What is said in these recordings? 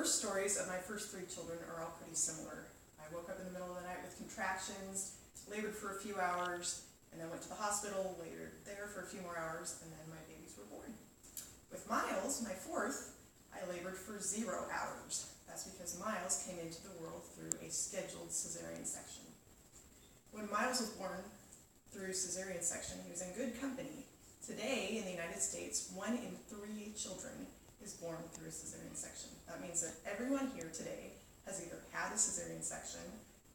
birth stories of my first three children are all pretty similar. I woke up in the middle of the night with contractions, labored for a few hours, and then went to the hospital, labored there for a few more hours, and then my babies were born. With Miles, my fourth, I labored for 0 hours. That's because Miles came into the world through a scheduled cesarean section. When Miles was born through cesarean section, he was in good company. Today, in the United States, 1 in 3 children is born through a cesarean section. That means that everyone here today has either had a cesarean section,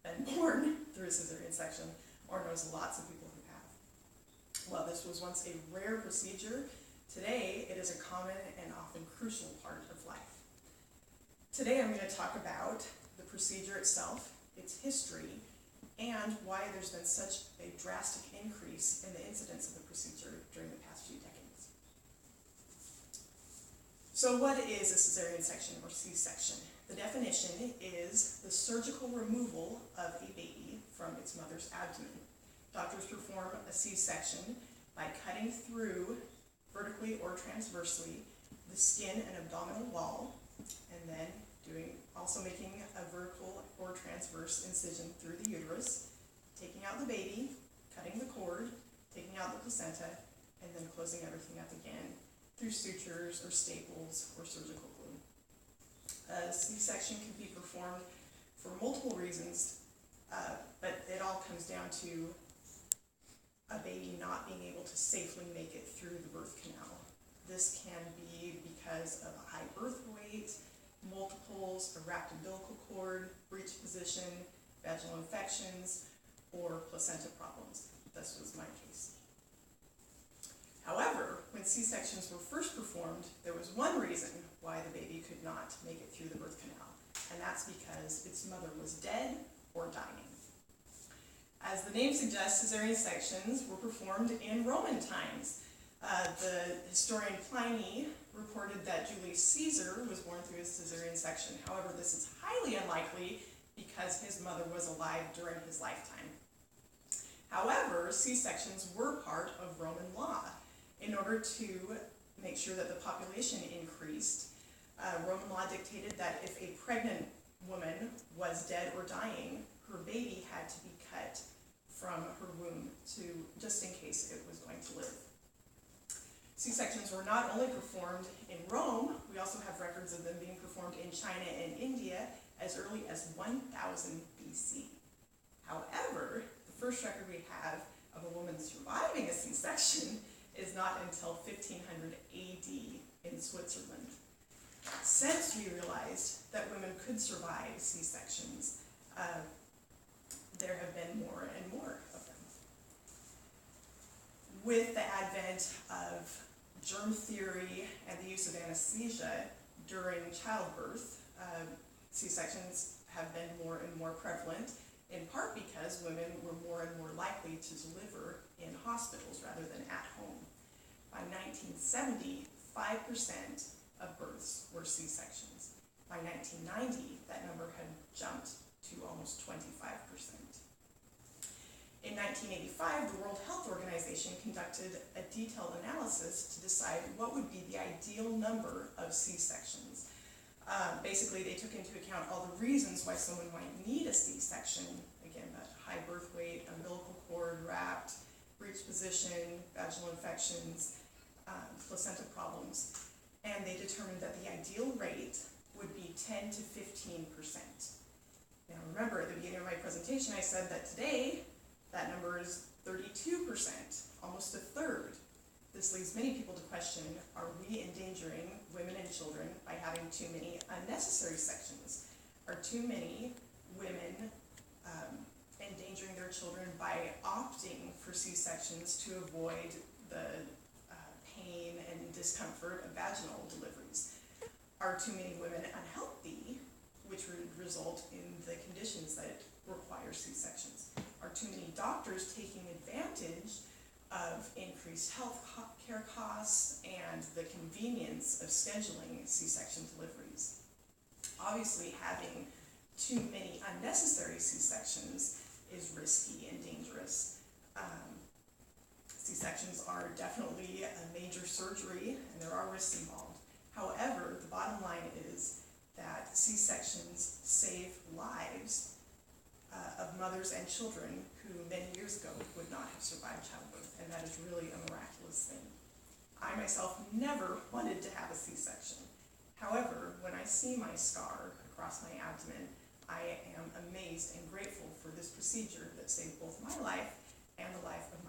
been born through a cesarean section, or knows lots of people who have. Well, this was once a rare procedure. Today, it is a common and often crucial part of life. Today, I'm going to talk about the procedure itself, its history, and why there's been such a drastic increase in the incidence of the procedure during the past few decades. So what is a cesarean section or C-section? The definition is the surgical removal of a baby from its mother's abdomen. Doctors perform a C-section by cutting through, vertically or transversely, the skin and abdominal wall, and then also making a vertical or transverse incision through the uterus, taking out the baby, cutting the cord, taking out the placenta, and then closing everything up again through sutures or staples or surgical glue. A C-section can be performed for multiple reasons, but it all comes down to a baby not being able to safely make it through the birth canal. This can be because of a high birth weight, multiples, a wrapped umbilical cord, breech position, vaginal infections, or placenta problems. This was my case. However, when C-sections were first performed, there was one reason why the baby could not make it through the birth canal, and that's because its mother was dead or dying. As the name suggests, cesarean sections were performed in Roman times. The historian Pliny reported that Julius Caesar was born through a cesarean section. However, this is highly unlikely because his mother was alive during his lifetime. However, C-sections were part of Roman law. In order to make sure that the population increased, Roman law dictated that if a pregnant woman was dead or dying, her baby had to be cut from her womb just in case it was going to live. C-sections were not only performed in Rome, we also have records of them being performed in China and India as early as 1000 BC. However, the first record we have of a woman surviving a C-section is not until 1500 AD in Switzerland. Since we realized that women could survive C-sections, there have been more and more of them. With the advent of germ theory and the use of anesthesia during childbirth, C-sections have been more and more prevalent, in part because women were more and more likely to deliver in hospitals rather than at home. By 1970, 5% of births were C-sections. By 1990, that number had jumped to almost 25%. In 1985, the World Health Organization conducted a detailed analysis to decide what would be the ideal number of C-sections. Basically, they took into account all the reasons why someone might need a C-section. Again, that high birth weight, umbilical cord wrapped, breech position, vaginal infections, placenta problems. And they determined that the ideal rate would be 10 to 15%. Now remember, at the beginning of my presentation, I said that today, that number is 32%, almost a third. This leads many people to question, are we endangering women and children by having too many unnecessary sections? Are too many women endangering their children by opting for C-sections to avoid the pain and discomfort of vaginal deliveries? Are too many women unhealthy, which would result in the conditions that require C-sections? Are too many doctors taking advantage of increased health care costs and the convenience of scheduling C-section deliveries? Obviously, having too many unnecessary C-sections is risky and dangerous. C-sections are definitely a major surgery, and there are risks involved. However, the bottom line is that C-sections save lives of mothers and children who many years ago would not have survived childbirth, and that is really a miraculous thing. I myself never wanted to have a C-section. However, when I see my scar across my abdomen, I am amazed and grateful for this procedure that saved both my life and the life of